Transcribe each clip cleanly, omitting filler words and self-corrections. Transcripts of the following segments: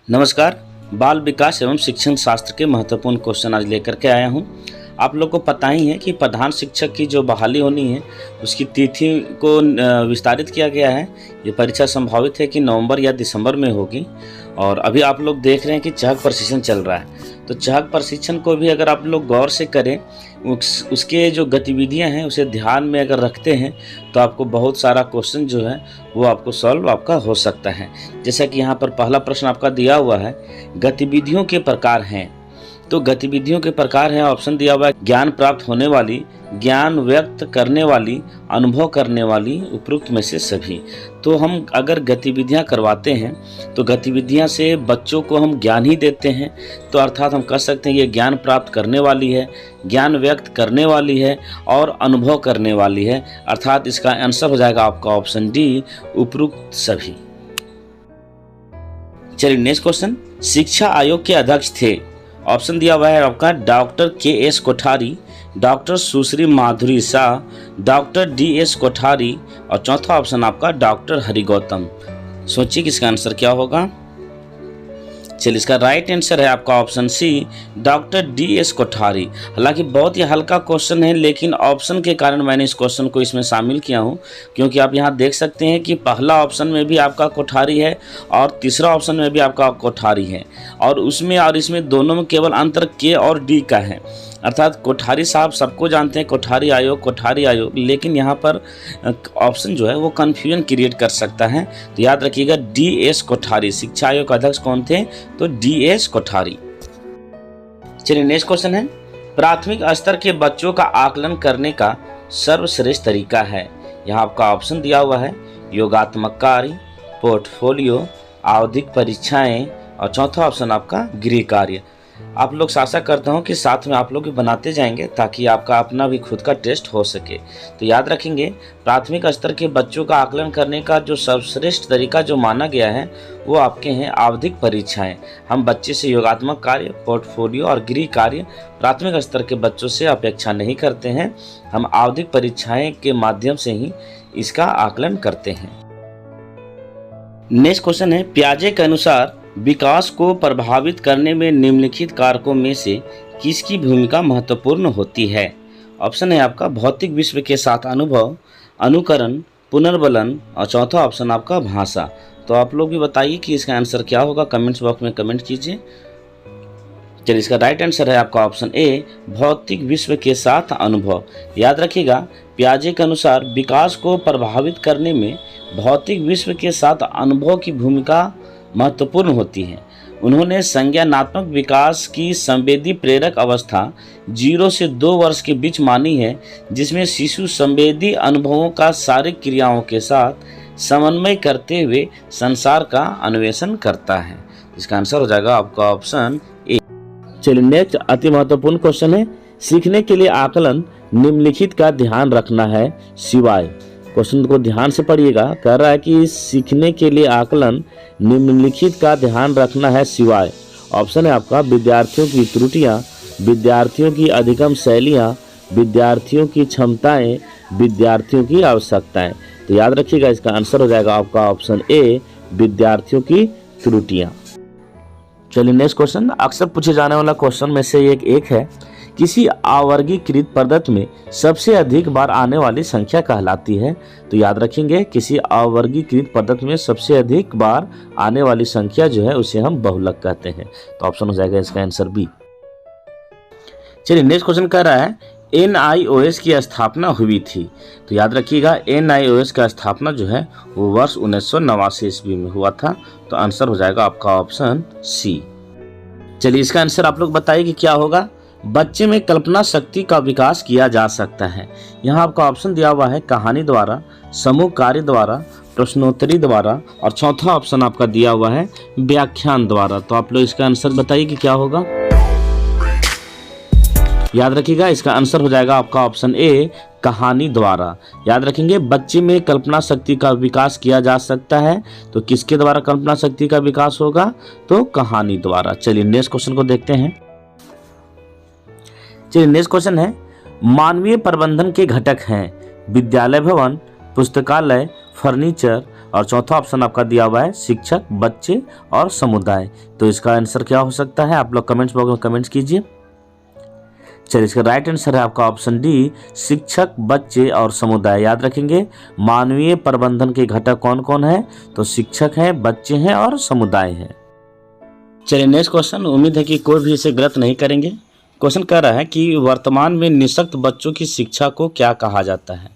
नमस्कार। बाल विकास एवं शिक्षण शास्त्र के महत्वपूर्ण क्वेश्चन आज लेकर के आया हूं। आप लोग को पता ही है कि प्रधान शिक्षक की जो बहाली होनी है उसकी तिथि को विस्तारित किया गया है। ये परीक्षा संभावित है कि नवंबर या दिसंबर में होगी और अभी आप लोग देख रहे हैं कि चहक प्रशिक्षण चल रहा है। तो चहक प्रशिक्षण को भी अगर आप लोग गौर से करें, उसके जो गतिविधियां हैं उसे ध्यान में अगर रखते हैं तो आपको बहुत सारा क्वेश्चन जो है वो आपको सॉल्व आपका हो सकता है। जैसा कि यहाँ पर पहला प्रश्न आपका दिया हुआ है, गतिविधियों के प्रकार हैं। तो गतिविधियों के प्रकार हैं, ऑप्शन दिया हुआ है ज्ञान प्राप्त होने वाली, ज्ञान व्यक्त करने वाली, अनुभव करने वाली, उपरोक्त में से सभी। तो हम अगर गतिविधियां करवाते हैं तो गतिविधियां से बच्चों को हम ज्ञान ही देते हैं, तो अर्थात हम कह सकते हैं ये ज्ञान प्राप्त करने वाली है, ज्ञान व्यक्त करने वाली है और अनुभव करने वाली है। अर्थात इसका आंसर हो जाएगा आपका ऑप्शन डी, उपरोक्त सभी। चलिए नेक्स्ट क्वेश्चन, शिक्षा आयोग के अध्यक्ष थे। ऑप्शन दिया हुआ है आपका डॉक्टर के.एस. कोठारी, डॉक्टर सुश्री माधुरी शाह, डॉक्टर डी.एस. कोठारी और चौथा ऑप्शन आपका डॉक्टर हरि गौतम। सोचिए कि इसका आंसर क्या होगा। चलिए इसका राइट आंसर है आपका option C, doctor D S. Kothari. हालांकि बहुत ही हल्का क्वेश्चन है, लेकिन ऑप्शन के कारण मैंने इस क्वेश्चन को इसमें शामिल किया हूं, क्योंकि आप यहां देख सकते हैं कि पहला ऑप्शन में भी आपका कोठारी है और तीसरा ऑप्शन में भी आपका कोठारी है, और उसमें और इसमें दोनों में केवल अंतर के और डी का है। अर्थात कोठारी साहब सबको जानते हैं, कोठारी आयोग, लेकिन यहाँ पर ऑप्शन जो है वो कन्फ्यूजन क्रिएट कर सकता है। तो याद रखिएगा डी.एस. कोठारी, शिक्षा आयोग का अध्यक्ष कौन थे, तो डी.एस. कोठारी। चलिए नेक्स्ट क्वेश्चन है, प्राथमिक स्तर के बच्चों का आकलन करने का सर्वश्रेष्ठ तरीका है। यहाँ आपका ऑप्शन दिया हुआ है योगात्मक कार्य, पोर्टफोलियो, आवधिक परीक्षाएं और चौथा ऑप्शन आपका गृह कार्य। आप लोग आशा करता हूं कि साथ में आप लोग भी बनाते जाएंगे ताकि आपका अपना भी खुद का टेस्ट हो सके। तो याद रखेंगे प्राथमिक स्तर के बच्चों का आकलन करने का जो सर्वश्रेष्ठ तरीका जो माना गया है वो आपके हैं आवधिक परीक्षाएं। हम बच्चे से योगात्मक कार्य, पोर्टफोलियो और गृह कार्य प्राथमिक स्तर के बच्चों से अपेक्षा नहीं करते हैं, हम आवधिक परीक्षाएं के माध्यम से ही इसका आकलन करते हैं। नेक्स्ट क्वेश्चन है, पियाजे के अनुसार विकास को प्रभावित करने में निम्नलिखित कारकों में से किसकी भूमिका महत्वपूर्ण होती है। ऑप्शन है आपका भौतिक विश्व के साथ अनुभव, अनुकरण, पुनर्बलन और चौथा ऑप्शन आपका भाषा। तो आप लोग भी बताइए कि इसका आंसर क्या होगा, कमेंट्स बॉक्स में कमेंट कीजिए। चलिए इसका राइट आंसर है आपका ऑप्शन ए, भौतिक विश्व के साथ अनुभव। याद रखिएगा पियाजे के अनुसार विकास को प्रभावित करने में भौतिक विश्व के साथ अनुभव की भूमिका महत्वपूर्ण होती है। उन्होंने संज्ञानात्मक विकास की संवेदी प्रेरक अवस्था 0 से 2 वर्ष के बीच मानी है, जिसमें शिशु संवेदी अनुभवों का शारीरिक क्रियाओं के साथ समन्वय करते हुए संसार का अन्वेषण करता है। इसका आंसर हो जाएगा आपका ऑप्शन ए। चलिए नेक्स्ट अति महत्वपूर्ण क्वेश्चन है, सीखने के लिए आकलन निम्नलिखित का ध्यान रखना है सिवाय। क्वेश्चन को ध्यान से पढ़िएगा, कह रहा है कि सीखने के लिए आकलन निम्नलिखित का ध्यान रखना है सिवाय। ऑप्शन है आपका विद्यार्थियों की त्रुटियां, विद्यार्थियों की अधिगम शैलियां, विद्यार्थियों की क्षमताएं, विद्यार्थियों की आवश्यकताएं। तो याद रखिएगा इसका आंसर हो जाएगा आपका ऑप्शन ए, विद्यार्थियों की त्रुटियां। चलिए नेक्स्ट क्वेश्चन, अक्सर पूछे जाने वाला क्वेश्चन में से एक है, किसी अवर्गीकृत पद्धति में सबसे अधिक बार आने वाली संख्या कहलाती है। तो याद रखेंगे किसी अवर्गीकृत पद्धति में सबसे अधिक बार आने वाली संख्या जो है उसे हम बहुलक कहते हैं। तो ऑप्शन हो जाएगा इसका आंसर बी। चलिए नेक्स्ट क्वेश्चन कह रहा है NIOS की स्थापना हुई थी। तो याद रखिएगा NIOS का स्थापना जो है वो वर्ष 1989 ईस्वी में हुआ था। तो आंसर हो जाएगा आपका ऑप्शन सी। चलिए इसका आंसर आप लोग बताइए कि क्या होगा। बच्चे में कल्पना शक्ति का विकास किया जा सकता है। यहाँ आपका ऑप्शन दिया हुआ है कहानी द्वारा, समूह कार्य द्वारा, प्रश्नोत्तरी द्वारा और चौथा ऑप्शन आपका दिया हुआ है व्याख्यान द्वारा। तो आप लोग इसका आंसर बताइए कि क्या होगा। याद रखिएगा इसका आंसर हो जाएगा आपका ऑप्शन ए, कहानी द्वारा। याद रखेंगे बच्चे में कल्पना शक्ति का विकास किया जा सकता है, तो किसके द्वारा कल्पना शक्ति का विकास होगा, तो कहानी द्वारा। चलिए नेक्स्ट क्वेश्चन को देखते हैं। चलिए नेक्स्ट क्वेश्चन है, मानवीय प्रबंधन के घटक हैं विद्यालय भवन, पुस्तकालय, फर्नीचर और चौथा ऑप्शन आपका दिया हुआ है शिक्षक, बच्चे और समुदाय। तो इसका आंसर क्या हो सकता है, आप लोग कमेंट्स बॉक्स में कमेंट्स कीजिए। चलिए, इसका राइट आंसर है आपका ऑप्शन डी, शिक्षक, बच्चे और समुदाय। याद रखेंगे मानवीय प्रबंधन के घटक कौन कौन है, तो शिक्षक हैं, बच्चे हैं और समुदाय है। चलिए नेक्स्ट क्वेश्चन, उम्मीद है कि कोई भी इसे गलत नहीं करेंगे। क्वेश्चन कह रहा है कि वर्तमान में निःशक्त बच्चों की शिक्षा को क्या कहा जाता है।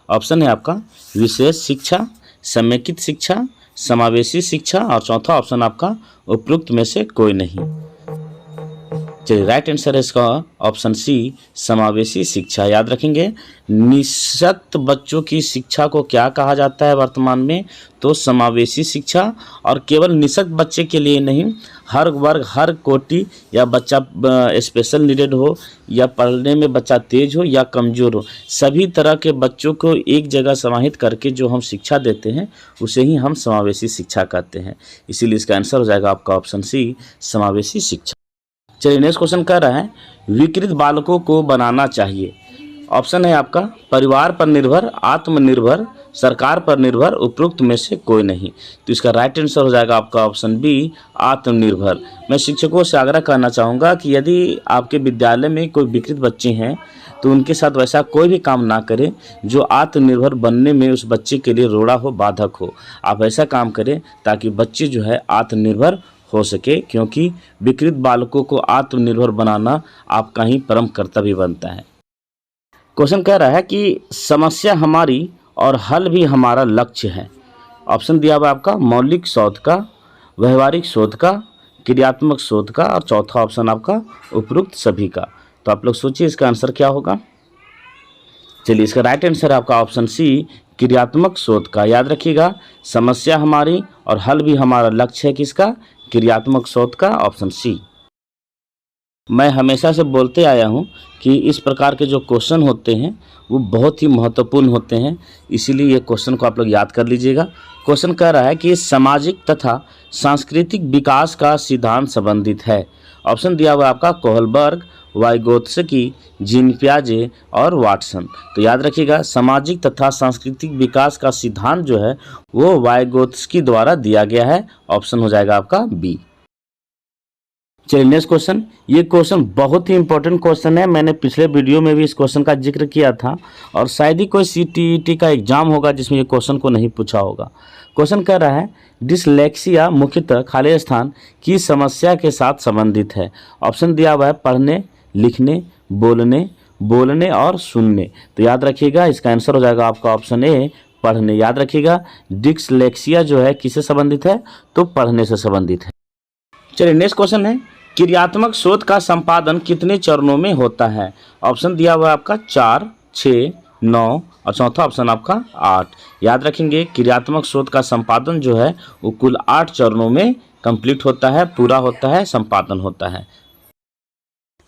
ऑप्शन है आपका विशेष शिक्षा, समेकित शिक्षा, समावेशी शिक्षा और चौथा ऑप्शन आपका उपरोक्त में से कोई नहीं। चलिए राइट आंसर है इसका ऑप्शन सी, समावेशी शिक्षा। याद रखेंगे निःशक्त बच्चों की शिक्षा को क्या कहा जाता है वर्तमान में, तो समावेशी शिक्षा। और केवल निःशक्त बच्चे के लिए नहीं, हर वर्ग, हर कोटि, या बच्चा स्पेशल नीडेड हो या पढ़ने में बच्चा तेज हो या कमज़ोर हो, सभी तरह के बच्चों को एक जगह समाहित करके जो हम शिक्षा देते हैं उसे ही हम समावेशी शिक्षा कहते हैं। इसीलिए इसका आंसर हो जाएगा आपका ऑप्शन सी, समावेशी शिक्षा। चलिए नेक्स्ट क्वेश्चन कह रहा है विकृत बालकों को बनाना चाहिए। ऑप्शन है आपका परिवार पर निर्भर, आत्मनिर्भर, सरकार पर निर्भर, उपरोक्त में से कोई नहीं। तो इसका राइट आंसर हो जाएगा आपका ऑप्शन बी, आत्मनिर्भर। मैं शिक्षकों से आग्रह करना चाहूँगा कि यदि आपके विद्यालय में कोई विकृत बच्चे हैं तो उनके साथ वैसा कोई भी काम ना करें जो आत्मनिर्भर बनने में उस बच्चे के लिए रोड़ा हो, बाधक हो। आप ऐसा काम करें ताकि बच्चे जो है आत्मनिर्भर हो सके, क्योंकि विकृत बालकों को आत्मनिर्भर बनाना आपका ही परम कर्तव्य बनता है। क्वेश्चन कह रहा है कि समस्या हमारी और हल भी हमारा लक्ष्य है। ऑप्शन दिया हुआ आपका मौलिक शोध का, व्यवहारिक शोध का, क्रियात्मक शोध का और चौथा ऑप्शन आपका उपरोक्त सभी का। तो आप लोग सोचिए इसका आंसर क्या होगा। चलिए इसका राइट आंसर है आपका ऑप्शन सी, क्रियात्मक शोध का। याद रखिएगा समस्या हमारी और हल भी हमारा लक्ष्य है किसका, क्रियात्मक शोध का, ऑप्शन सी। मैं हमेशा से बोलते आया हूँ कि इस प्रकार के जो क्वेश्चन होते हैं वो बहुत ही महत्वपूर्ण होते हैं, इसीलिए ये क्वेश्चन को आप लोग याद कर लीजिएगा। क्वेश्चन कह रहा है कि सामाजिक तथा सांस्कृतिक विकास का सिद्धांत संबंधित है। ऑप्शन दिया हुआ आपका कोहलबर्ग, वाइगोत्स्की, जीन पियाजे और वाटसन। तो याद रखिएगा सामाजिक तथा सांस्कृतिक विकास का सिद्धांत जो है वो वाइगोत्स्की द्वारा दिया गया है। ऑप्शन हो जाएगा आपका बी। चलिए नेक्स्ट क्वेश्चन, ये क्वेश्चन बहुत ही इंपॉर्टेंट क्वेश्चन है। मैंने पिछले वीडियो में भी इस क्वेश्चन का जिक्र किया था और शायद ही कोई CTET का एग्जाम होगा जिसमें ये क्वेश्चन को नहीं पूछा होगा। क्वेश्चन कह रहा है डिसलेक्सिया मुख्यतः खाली स्थान की समस्या के साथ संबंधित है। ऑप्शन दिया हुआ है पढ़ने, लिखने, बोलने और सुनने। तो याद रखिएगा इसका आंसर हो जाएगा आपका ऑप्शन ए, पढ़ने। याद रखिएगा डिसलेक्सिया जो है किससे संबंधित है, तो पढ़ने से संबंधित है। चलिए नेक्स्ट क्वेश्चन है क्रियात्मक शोध का संपादन कितने चरणों में होता है। ऑप्शन दिया हुआ है आपका 4, 6, 9 और चौथा ऑप्शन आपका 8। याद रखेंगे क्रियात्मक शोध का संपादन जो है वो कुल 8 चरणों में कंप्लीट होता है, पूरा होता है, संपादन होता है।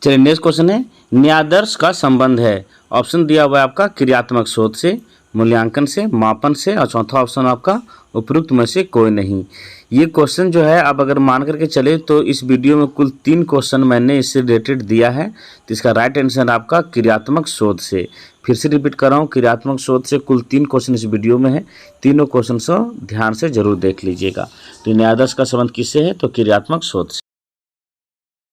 चलिए नेक्स्ट क्वेश्चन है न्यायादर्श का संबंध है। ऑप्शन दिया हुआ है आपका क्रियात्मक शोध से, मूल्यांकन से, मापन से और चौथा ऑप्शन आपका उपरोक्त में से कोई नहीं। ये क्वेश्चन जो है अब अगर मान करके चले तो इस वीडियो में कुल 3 क्वेश्चन मैंने इससे रिलेटेड दिया है। तो इसका राइट आंसर आपका क्रियात्मक शोध से। फिर से रिपीट कर रहा हूँ, क्रियात्मक शोध से कुल 3 क्वेश्चन इस वीडियो में है। तीनों क्वेश्चन को ध्यान से जरूर देख लीजिएगा। तो न्यायादर्श का संबंध किससे है, तो क्रियात्मक शोध से।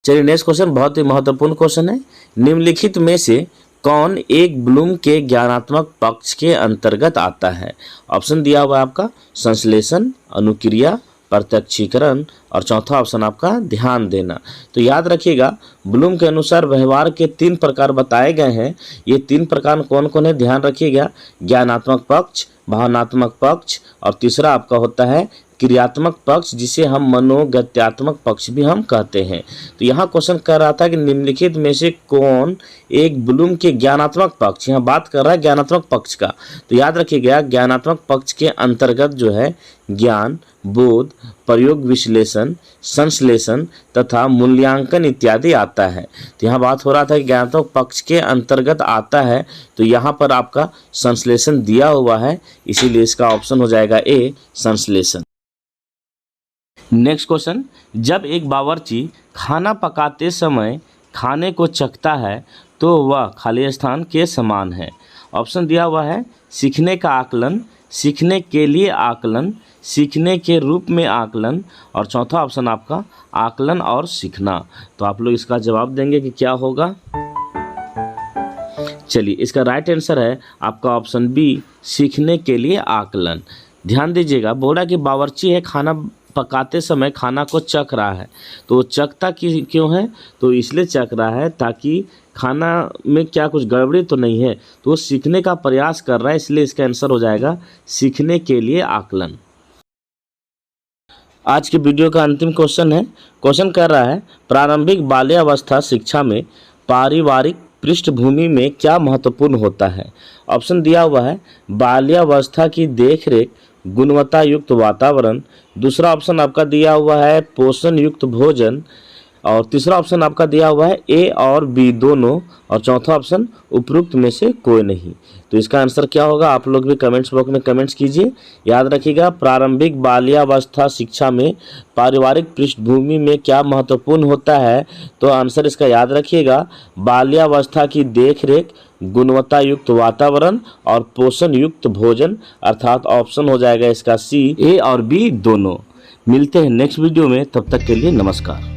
चलिए नेक्स्ट क्वेश्चन बहुत ही महत्वपूर्ण क्वेश्चन है। निम्नलिखित में से कौन एक ब्लूम के ज्ञानात्मक पक्ष के अंतर्गत आता है। ऑप्शन दिया हुआ है आपका संश्लेषण, अनुक्रिया, प्रत्यक्षीकरण और चौथा ऑप्शन आपका ध्यान देना। तो याद रखिएगा ब्लूम के अनुसार व्यवहार के 3 प्रकार बताए गए हैं। ये 3 प्रकार कौन कौन है ध्यान रखिएगा, ज्ञानात्मक पक्ष, भावनात्मक पक्ष और तीसरा आपका होता है क्रियात्मक पक्ष, जिसे हम मनोगत्यात्मक पक्ष भी हम कहते हैं। तो यहाँ क्वेश्चन कर रहा था कि निम्नलिखित में से कौन एक ब्लूम के ज्ञानात्मक पक्ष, यहाँ बात कर रहा है ज्ञानात्मक पक्ष का। तो याद रखिएगा ज्ञानात्मक पक्ष के अंतर्गत जो है ज्ञान, बोध, प्रयोग, विश्लेषण, संश्लेषण तथा मूल्यांकन इत्यादि आता है। तो यहाँ बात हो रहा था कि ज्ञानात्मक पक्ष के अंतर्गत आता है, तो यहाँ पर आपका संश्लेषण दिया हुआ है, इसीलिए इसका ऑप्शन हो जाएगा ए, संश्लेषण। नेक्स्ट क्वेश्चन, जब एक बावर्ची खाना पकाते समय खाने को चखता है तो वह खाली स्थान के समान है। ऑप्शन दिया हुआ है सीखने का आकलन, सीखने के लिए आकलन, सीखने के रूप में आकलन, और चौथा ऑप्शन आपका आकलन और सीखना। तो आप लोग इसका जवाब देंगे कि क्या होगा। चलिए, इसका राइट आंसर है आपका ऑप्शन बी, सीखने के लिए आकलन। ध्यान दीजिएगा, बोला कि बावर्ची है, खाना पकाते समय खाना को चख रहा है। तो वो चखता क्यों है? तो इसलिए चख रहा है ताकि खाना में क्या कुछ गड़बड़ी तो नहीं है, तो वो सीखने का प्रयास कर रहा है, इसलिए इसका आंसर हो जाएगा सीखने के लिए आकलन। आज के वीडियो का अंतिम क्वेश्चन है। क्वेश्चन कर रहा है, प्रारंभिक बाल्यावस्था शिक्षा में पारिवारिक पृष्ठभूमि में क्या महत्वपूर्ण होता है। ऑप्शन दिया हुआ है बाल्यावस्था की देखरेख, गुणवत्ता युक्त वातावरण, दूसरा ऑप्शन आपका दिया हुआ है पोषण युक्त भोजन, और तीसरा ऑप्शन आपका दिया हुआ है ए और बी दोनों, और चौथा ऑप्शन उपरोक्त में से कोई नहीं। तो इसका आंसर क्या होगा, आप लोग भी कमेंट्स बॉक्स में कमेंट्स कीजिए। याद रखिएगा, प्रारंभिक बाल्यावस्था शिक्षा में पारिवारिक पृष्ठभूमि में क्या महत्वपूर्ण होता है। तो आंसर इसका याद रखिएगा, बाल्यावस्था की देखरेख, गुणवत्ता युक्त वातावरण और पोषण युक्त भोजन, अर्थात ऑप्शन हो जाएगा इसका सी, ए और बी दोनों। मिलते हैं नेक्स्ट वीडियो में, तब तक के लिए नमस्कार।